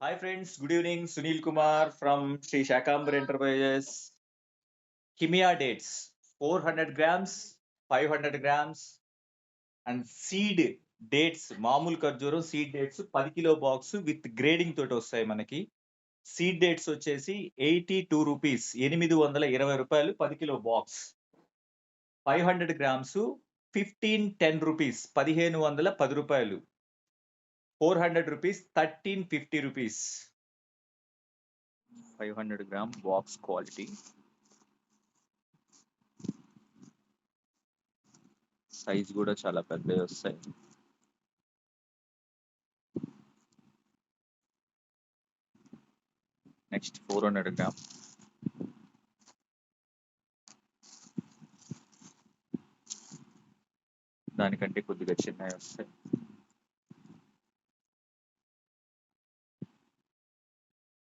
Hi friends, good evening. Sunil Kumar from Sri Shakambar Enterprises. Kimia dates 400 grams, 500 grams and seed dates మామూలు ఖర్జూరం seed dates 10 kilo box with grading తోటి వస్తాయి మనకి. Seed dates వచ్చేసి 82 rupees, 820 రూపాయలు 10 kilo box. 500 grams 1510 rupees, 1510 రూపాయలు. 400 rupees 1350 rupees. 500 gram box quality. Size కూడా చాలా పెద్దవి వస్తాయి. Next 400 gram. దానికంటే కొద్దిగా చిన్నవి వస్తాయి.